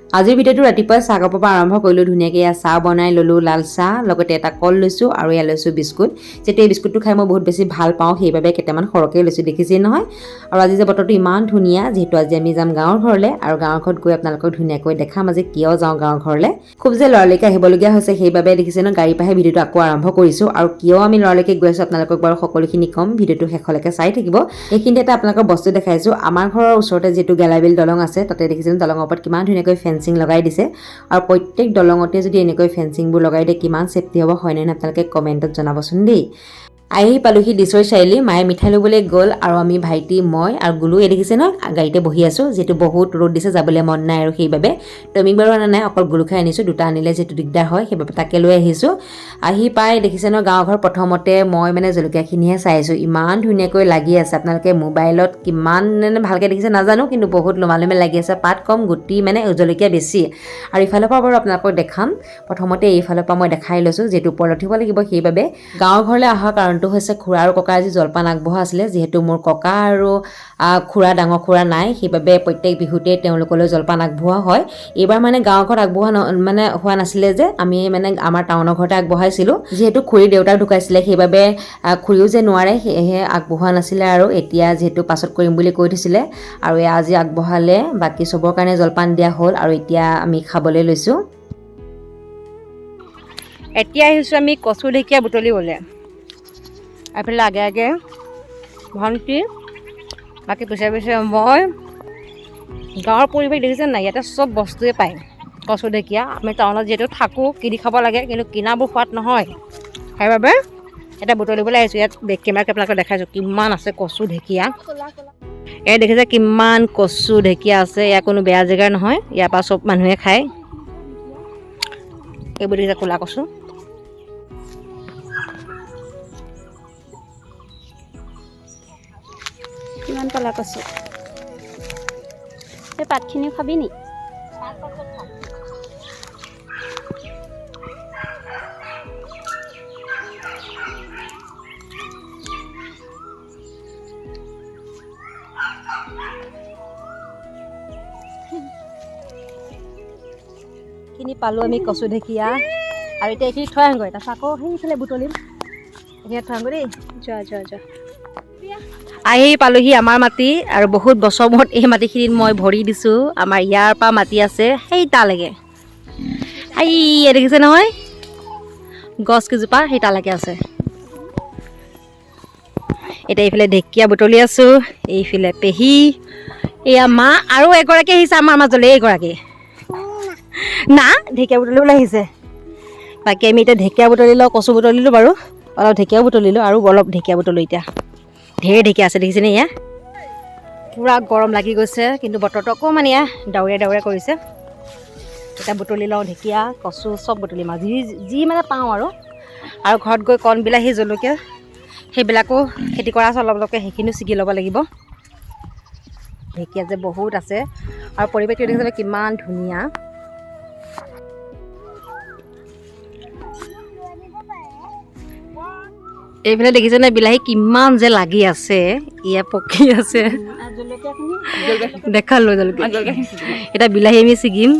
আজিৰ ভিডিঅ'টো ৰাতিপুৱা চাহ কাপৰ পৰা আৰম্ভ কৰিলোঁ ধুনীয়াকৈ চাহ বনাই ল'লোঁ লাল চাহ লগতে এটা কল লৈছোঁ আৰু এয়া লৈছোঁ বিস্কুট যেতিয়া এই বিস্কুটটো খাই মই বহুত বেছি ভাল পাওঁ সেইবাবে কেইটামান সৰহকৈ লৈছোঁ দেখিছেই নহয় আৰু আজি যে বতৰটো ইমান ধুনীয়া যিহেতু আজি আমি যাম গাঁৱৰ ঘৰলৈ আৰু গাঁৱৰ ঘৰত গৈ আপোনালোকক ধুনীয়াকৈ দেখাম আজি কিয় যাওঁ গাঁৱৰ ঘৰলৈ খুব যে লৰালৰিকৈ আহিবলগীয়া হৈছে সেইবাবে দেখিছে ন গাড়ী পাহে ভিডিঅ'টো আকৌ আৰম্ভ কৰিছোঁ আৰু কিয় আমি লৰালৰিকৈ গৈ আছোঁ আপোনালোকক বাৰু সকলোখিনি ক'ম ভিডিঅ'টো শেষলৈকে চাই থাকিব এইখিনিতে এটা আপোনালোকৰ বস্তু দেখাইছোঁ আমাৰ ঘৰৰ ওচৰতে যিটো গেলাবিল দলং আছে তাতে দেখিছে দলঙৰ ওপৰত কিমান ধুনীয়াকৈ ফেঞ্চিং লগাই দিছে আৰু প্ৰত্যেক দলঙতে যদি এনেকৈ ফেঞ্চিংবোৰ লগাই দিয়ে কিমান সেফটি হ'ব হয় নে আপোনালোকে কমেণ্টত জনাবচোন দেই আহি পালোহি দিছৈ চাৰিআলি মায়ে মিঠাই ল'বলৈ গ'ল আৰু আমি ভাইটি মই আৰু গুলু এই দেখিছে ন গাড়ীতে বহি আছোঁ যিহেতু বহুত ৰ'দ দিছে যাবলৈ মন নাই আৰু সেইবাবে টমিক বাৰু অনা নাই অকল গুলু খাই আনিছোঁ দুটা আনিলে যিহেতু দিগদাৰ হয় সেইবাবে তাকে লৈ আহিছোঁ আহি পাই দেখিছে ন গাঁৱৰ ঘৰ প্ৰথমতে মই মানে জলকীয়াখিনিহে চাই আছোঁ ইমান ধুনীয়াকৈ লাগি আছে আপোনালোকে মোবাইলত কিমান ভালকৈ দেখিছে নাজানো কিন্তু বহুত লোমালোমে লাগি আছে পাত কম গুটি মানে জলকীয়া বেছি আৰু ইফালৰ পৰা বাৰু আপোনালোকক দেখাম প্ৰথমতে এইফালৰ পৰা মই দেখাই লৈছোঁ যিহেতু ওপৰত উঠিব লাগিব সেইবাবে গাঁৱৰ ঘৰলৈ অহাৰ কাৰণটো হৈছে খুৰা আৰু ককাৰ আজি জলপান আগবঢ়া আছিলে যিহেতু মোৰ ককা আৰু খুৰা ডাঙৰ খুৰা নাই সেইবাবে প্ৰত্যেক বিহুতেই তেওঁলোকলৈ জলপান আগবঢ়োৱা হয় এইবাৰ মানে গাঁৱৰ ঘৰত আগবঢ়োৱা মানে হোৱা নাছিলে যে আমি মানে আমাৰ টাউনৰ ঘৰতে আগবঢ়াইছিলোঁ যিহেতু খুৰীৰ দেউতাক ঢুকাইছিলে সেইবাবে খুৰীও যে নোৱাৰে সেয়েহে আগবঢ়োৱা নাছিলে আৰু এতিয়া যিহেতু পাছত কৰিম বুলি কৈ থৈছিলে আৰু আজি আগবঢ়ালে বাকী চবৰ কাৰণে জলপান দিয়া হ'ল আৰু এতিয়া আমি খাবলৈ লৈছোঁ এতিয়া আহিছোঁ আমি কচু ঢেকীয়া বুটলিবলৈ এইফালে আগে আগে ভণ্টি বাকী পিছে পিছে মই গাঁৱৰ পৰিৱেশ দেখিছে নাই ইয়াতে চব বস্তুৱে পায় কচু ঢেকীয়া আমি টাউনত যিহেতু থাকোঁ কিনি খাব লাগে কিন্তু কিনাবোৰ সোৱাদ নহয় সেইবাবে এটা বুটলিবলৈ আহিছোঁ ইয়াত বেক কেমেৰাকে আপোনালোকক দেখাইছোঁ কিমান আছে কচু ঢেকীয়া এই দেখিছে কিমান কচু ঢেকীয়া আছে ইয়াৰ কোনো বেয়া জেগাৰ নহয় ইয়াৰ পৰা চব মানুহে খায় এইবোৰ দেখিছে ক'লা কচু কিমান ক'লা কচু সেই পাতখিনিও খাবি নি কিনি পালোঁ আমি কচু ঢেকীয়া আৰু এতিয়া এইখিনি থৈ আহোঁগৈ তাৰপাছত আকৌ সেইফালে বুটলিম এইখিনি থৈ আহোঁগৈ দেই যোৱা আহি পালোহি আমাৰ মাটি আৰু বহুত বছৰ মূৰত এই মাটিখিনিত মই ভৰি দিছোঁ আমাৰ ইয়াৰ পৰা মাটি আছে সেই তালৈকে এই দেখিছে নহয় গছ কেইজোপা সেই তালৈকে আছে এতিয়া এইফালে ঢেকীয়া বুটলি আছোঁ এইফালে পেহী এয়া মা আৰু এগৰাকী আহিছে আমাৰ মাজলৈ এইগৰাকী না ঢেকীয়া বুটলিবলৈ আহিছে বাকী আমি এতিয়া ঢেকীয়া বুটলিলোঁ কচু বুটলিলোঁ বাৰু অলপ ঢেকীয়াও বুটলিলোঁ আৰু অলপ ঢেকীয়া বুটলোঁ এতিয়া ঢেৰ ঢেকীয়া আছে দেখিছেনে এয়া পূৰা গৰম লাগি গৈছে কিন্তু বতৰটো অকণমান এয়া ডাৱৰীয়া ডাৱৰীয়া কৰিছে এতিয়া বুটলি লওঁ ঢেকীয়া কচু চব বুটলিম আৰু যি মানে পাওঁ আৰু ঘৰত গৈ কণ বিলাহী জলকীয়া সেইবিলাকো খেতি কৰা আছে অলপ অলপকৈ সেইখিনিও ছিগি ল'ব লাগিব ঢেকীয়া যে বহুত আছে আৰু পৰিৱেশটো দেখিছে কিমান ধুনীয়া এইফালে দেখিছেনে বিলাহী কিমান যে লাগি আছে এয়া পকি আছে দেখালোঁ জলকীয়া এতিয়া বিলাহী আমি ছিগিম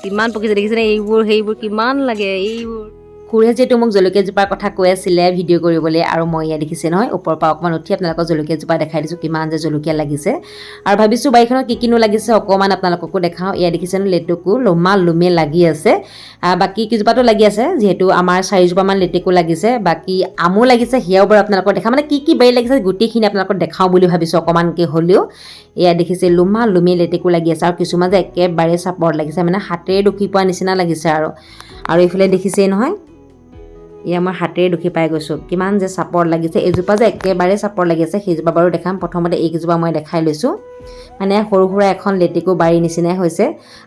কিমান পকিছে দেখিছেনে এইবোৰ সেইবোৰ কিমান লাগে এইবোৰ খুৰীয়ে যিহেতু মোক জলকীয়াজোপাৰ কথা কৈ আছিলে ভিডিঅ' কৰিবলৈ আৰু মই ইয়াত দেখিছে নহয় ওপৰৰ পৰা অকণমান উঠি আপোনালোকক জলকীয়াজোপা দেখাই দিছোঁ কিমান যে জলকীয়া লাগিছে আৰু ভাবিছোঁ বাৰীখনত কি কিনো লাগিছে অকণমান আপোনালোককো দেখাওঁ এয়া দেখিছে নহয় লেটেকু লোমা লোমে লাগি আছে বাকী কেইজোপাতো লাগি আছে যিহেতু আমাৰ 4জোপামান লেটেকু লাগিছে বাকী আমো লাগিছে সেয়াও বাৰু আপোনালোকক দেখাম মানে কি বাৰী লাগিছে গোটেইখিনি আপোনালোকক দেখাওঁ বুলি ভাবিছোঁ অকণমানকৈ হ'লেও এয়া দেখিছে লোমা লোমে লেটেকু লাগি আছে আৰু কিছুমান যে একেবাৰে চাপৰত লাগিছে মানে হাতেৰে দুখি পোৱা নিচিনা লাগিছে আৰু এইফালে দেখিছেই নহয় এয়া মই হাতেৰে দুখি পাই গৈছোঁ কিমান যে চাপৰ লাগিছে এইজোপা যে একেবাৰে চাপৰ লাগি আছে সেইজোপা বাৰু দেখাম প্ৰথমতে এইকেইজোপা মই দেখাই লৈছোঁ মানে সৰু সুৰা এখন লেটেকু বাৰী নিচিনাই হৈছে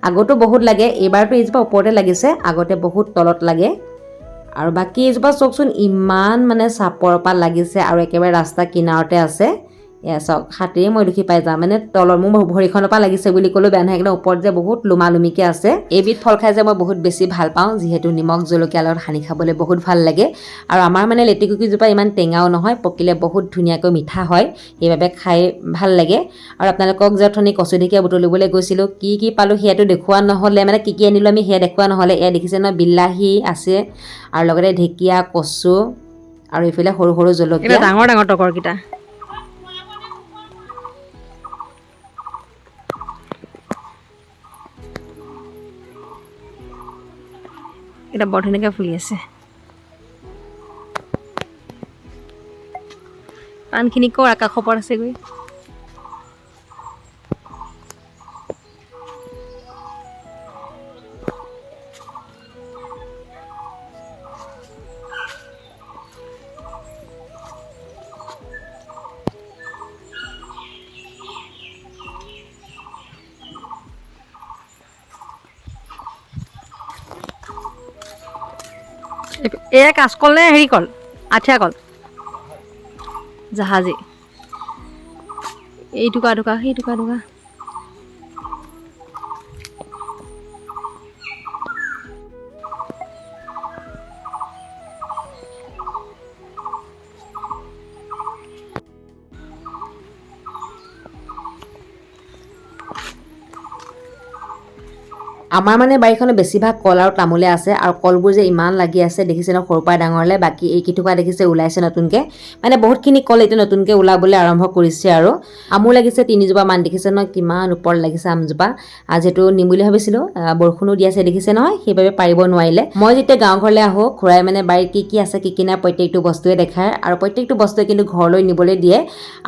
আগতো বহুত লাগে এইবাৰতো এইজোপা ওপৰতে লাগিছে আগতে বহুত তলত লাগে আৰু বাকী এইজোপা চাওকচোন ইমান মানে চাপৰ পৰা লাগিছে আৰু একেবাৰে ৰাস্তা কিনাৰতে আছে এয়া চাওক হাতেৰে মই দুখি পাই যাওঁ মানে তলৰ মোৰ ভৰিখনৰ পৰা লাগিছে বুলি ক'লেও বেয়া নহয় একদম ওপৰত যে বহুত লোমালুমিকৈ আছে এইবিধ ফল খাই যে মই বহুত বেছি ভাল পাওঁ যিহেতু নিমখ জলকীয়া লগত সানি খাবলৈ বহুত ভাল লাগে আৰু আমাৰ মানে লেটেকুকিজোপা ইমান টেঙাও নহয় পকিলে বহুত ধুনীয়াকৈ মিঠা হয় সেইবাবে খাই ভাল লাগে আৰু আপোনালোকক যে অথনি কচু ঢেকীয়া বুটলিবলৈ গৈছিলোঁ কি পালোঁ সেয়াটো দেখুওৱা নহ'লে মানে কি আনিলোঁ আমি সেয়া দেখুওৱা নহ'লে এয়া দেখিছে নহয় বিলাহী আছে আৰু লগতে ঢেকীয়া কচু আৰু এইফালে সৰু সৰু জলকীয়া ডাঙৰ ডাঙৰ টকৰকেইটা এটা বৰ ধুনীয়াকৈ ফুলি আছে পাণখিনি কৰ আকাশৰ ওপৰত আছেগৈ এয়া কাঁচকল নে হেৰি কল আঠিয়া কল জাহাজী এই টুকা টুকা সেই টুকা টুকা আমাৰ মানে বাৰীখনত বেছিভাগ কল আৰু তামোলে আছে আৰু কলবোৰ যে ইমান লাগি আছে দেখিছে ন সৰুৰ পৰা ডাঙৰলৈ বাকী এই কেইটুকুৰা দেখিছে ওলাইছে নতুনকৈ মানে বহুতখিনি কল এতিয়া নতুনকৈ ওলাবলৈ আৰম্ভ কৰিছে আৰু আমো লাগিছে 3জোপামান দেখিছে ন কিমান ওপৰত লাগিছে আমজোপা যিহেতু নিম বুলি ভাবিছিলোঁ বৰষুণো দি আছে দেখিছে নহয় সেইবাবে পাৰিব নোৱাৰিলে মই যেতিয়া গাঁও ঘৰলৈ আহোঁ খুৰাই মানে বাৰীত কি আছে কি নাই প্ৰত্যেকটো বস্তুৱে দেখায় আৰু প্ৰত্যেকটো বস্তুৱে কিন্তু ঘৰলৈ নিবলৈ দিয়ে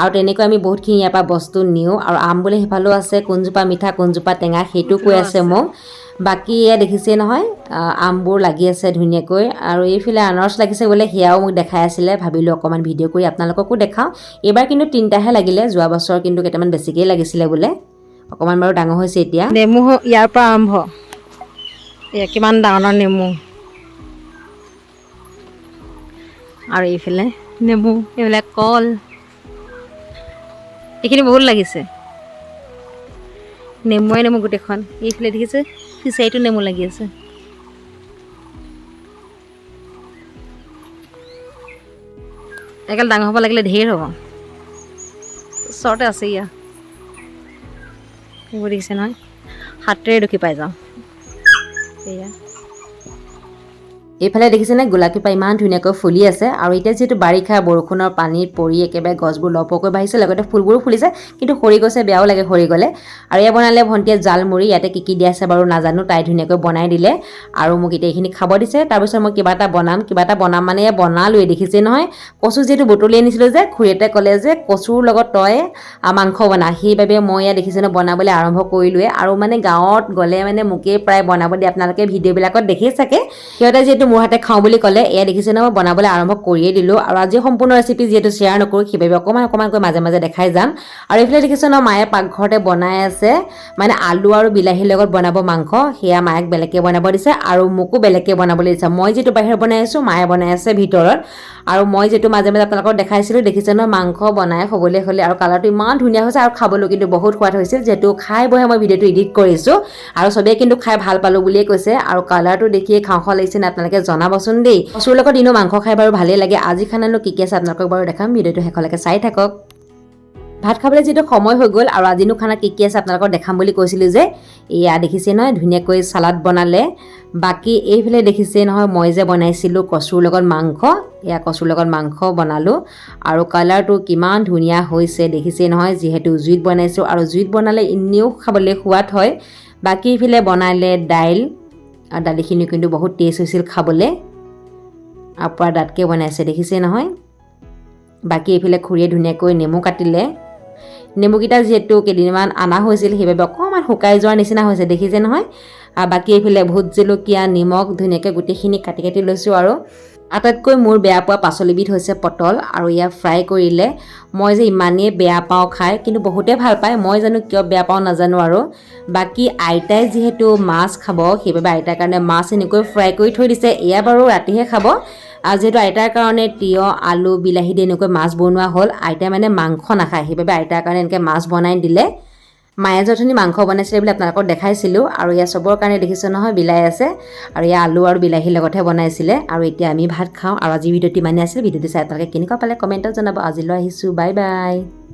আৰু তেনেকৈ আমি বহুতখিনি ইয়াৰ পৰা বস্তু নিওঁ আৰু আম বোলে সেইফালেও আছে কোনজোপা মিঠা কোনজোপা টেঙা সেইটো কৈ আছে মোক বাকী এয়া দেখিছেই নহয় আমবোৰ লাগি আছে ধুনীয়াকৈ আৰু এইফালে আনাৰস লাগিছে বোলে সেয়াও মোক দেখাই আছিলে ভাবিলোঁ অকণমান ভিডিঅ' কৰি আপোনালোককো দেখাওঁ এইবাৰ কিন্তু 3টাহে লাগিলে যোৱা বছৰ কিন্তু কেইটামান বেছিকেই লাগিছিলে বোলে অকণমান বাৰু ডাঙৰ হৈছে এতিয়া নেমু ইয়াৰ পৰা আৰম্ভ এয়া কিমান ডাঙৰ ডাঙৰ নেমু আৰু এইফালে নেমু এইবিলাক কল এইখিনি বহুত লাগিছে নেমুৱে নেমু গোটেইখন এইফালে দেখিছে ফিচাৰীটো নেমু লাগি আছে একেল ডাঙৰ হ'ব লাগিলে ঢেৰ হ'ব ওচৰতে আছে ইয়া এইবোৰ দেখিছে নহয় হাতেৰে দুখি পাই যাওঁ এয়া এইফালে দেখিছেনে গোলাপীপা ইমান ধুনীয়াকৈ ফুলি আছে আৰু এতিয়া যিহেতু বাৰিষা বৰষুণৰ পানীত পৰি একেবাৰে গছবোৰ লহপহকৈ বাঢ়িছে লগতে ফুলবোৰো ফুলিছে কিন্তু সৰি গৈছে বেয়াও লাগে সৰি গ'লে আৰু এয়া বনালে ভণ্টিয়ে জালমুড়ি ইয়াতে কি দিয়া আছে বাৰু নাজানো তাই ধুনীয়াকৈ বনাই দিলে আৰু মোক এতিয়া এইখিনি খাব দিছে তাৰপিছত মই কিবা এটা বনাম মানে বনালোৱে দেখিছে নহয় কচু যিহেতু বুটলি আনিছিলোঁ যে খুৰীয়েতে ক'লে যে কচুৰ লগত তই মাংস বনা সেইবাবে মই ইয়াত দেখিছেনে বনাবলৈ আৰম্ভ কৰিলোৱে আৰু মানে গাঁৱত গ'লে মানে মোকেই প্ৰায় বনাব দিয়ে আপোনালোকে ভিডিঅ'বিলাকত দেখিয়ে চাগে সিহঁতে যিহেতু মোৰ হাতে খাওঁ বুলি ক'লে এয়া দেখিছে ন মই বনাবলৈ আৰম্ভ কৰিয়ে দিলোঁ আৰু আজি সম্পূৰ্ণ ৰেচিপি যিহেতু শ্বেয়াৰ নকৰোঁ সেইবাবে অকণমানকৈ মাজে মাজে দেখাই যাম আৰু এইফালে দেখিছে ন মায়ে পাকঘৰতে বনাই আছে মানে আলু আৰু বিলাহীৰ লগত বনাব মাংস সেয়া মায়েক বেলেগকৈ বনাব দিছে আৰু মোকো বেলেগকৈ বনাবলৈ দিছে মই যিটো বাহিৰত বনাই আছোঁ মায়ে বনাই আছে ভিতৰত আৰু মই যিটো মাজে মাজে আপোনালোকক দেখাইছিলোঁ দেখিছে ন মাংস বনাই হ'বলৈ হ'লে আৰু কালাৰটো ইমান ধুনীয়া হৈছে আৰু খাবলৈ কিন্তু বহুত সোৱাদ হৈছিল যিহেতু খাই বহে মই ভিডিঅ'টো এডিট কৰিছোঁ আৰু চবেই কিন্তু খাই ভাল পালোঁ বুলিয়ে কৈছে আৰু কালাৰটো দেখিয়ে খাওঁ খাওঁ লাগিছে নে আপোনালোকে জনাবচোন দেই কচুৰ লগত দিনো মাংস খাই বাৰু ভালেই লাগে আজি খানানো কি আছে আপোনালোকক বাৰু দেখাম ভিডিঅ'টো শেষলৈকে চাই থাকক ভাত খাবলৈ যিহেতু সময় হৈ গ'ল আৰু আজিনো খানা কি আছে আপোনালোকক দেখাম বুলি কৈছিলোঁ যে এয়া দেখিছে নহয় ধুনীয়াকৈ চালাড বনালে বাকী এইফালে দেখিছে নহয় মই যে বনাইছিলোঁ কচুৰ লগত মাংস এয়া কচুৰ লগত মাংস বনালোঁ আৰু কালাৰটো কিমান ধুনীয়া হৈছে দেখিছে নহয় যিহেতু জুইত বনাইছোঁ আৰু জুইত বনালে এনেও খাবলৈ সোৱাদ হয় বাকী এইফালে বনালে দাইল আৰু দালিখিনি কিন্তু বহুত টেষ্ট হৈছিল খাবলৈ আৰু পৰা দাঁতকৈ বনাইছে দেখিছে নহয় বাকী এইফালে খুৰীয়ে ধুনীয়াকৈ নেমু কাটিলে নেমুকেইটা যিহেতু কেইদিনমান অনা হৈছিল সেইবাবে অকণমান শুকাই যোৱাৰ নিচিনা হৈছে দেখিছে নহয় আৰু বাকী এইফালে ভোট জলকীয়া নিমখ ধুনীয়াকৈ গোটেইখিনি কাটি কাটি লৈছোঁ আৰু আটাইতকৈ মোৰ বেয়া পোৱা পাচলিবিধ হৈছে পটল আৰু ইয়াক ফ্ৰাই কৰিলে মই যে ইমানেই বেয়া পাওঁ খাই কিন্তু বহুতে ভাল পায় মই জানো কিয় বেয়া পাওঁ নাজানো আৰু বাকী আইতাই যিহেতু মাছ খাব সেইবাবে আইতাৰ কাৰণে মাছ এনেকৈ ফ্ৰাই কৰি থৈ দিছে এয়া বাৰু ৰাতিহে খাব আৰু যিহেতু আইতাৰ কাৰণে তিয়হ আলু বিলাহী দি এনেকৈ মাছ বনোৱা হ'ল, আইতাই মানে মাংস নাখায়, সেইবাবে আইতাৰ কাৰণে এনেকৈ মাছ বনাই দিলে। মায়ে যথনি মাংস বনাইছিলে বুলি আপোনালোকক দেখাইছিলোঁ, আৰু ইয়াৰ চবৰ কাৰণে দেখিছোঁ নহয় বিলাই আছে, আৰু ইয়াৰ আলু আৰু বিলাহীৰ লগতহে বনাইছিলে। আৰু এতিয়া আমি ভাত খাওঁ। আৰু আজি ভিডিঅ'টো ইমানেই আছিল। ভিডিঅ'টো চাই আপোনালোকে কেনেকুৱা পালে কমেণ্টত জনাব। আজিলৈ আহিছোঁ, বাই বাই।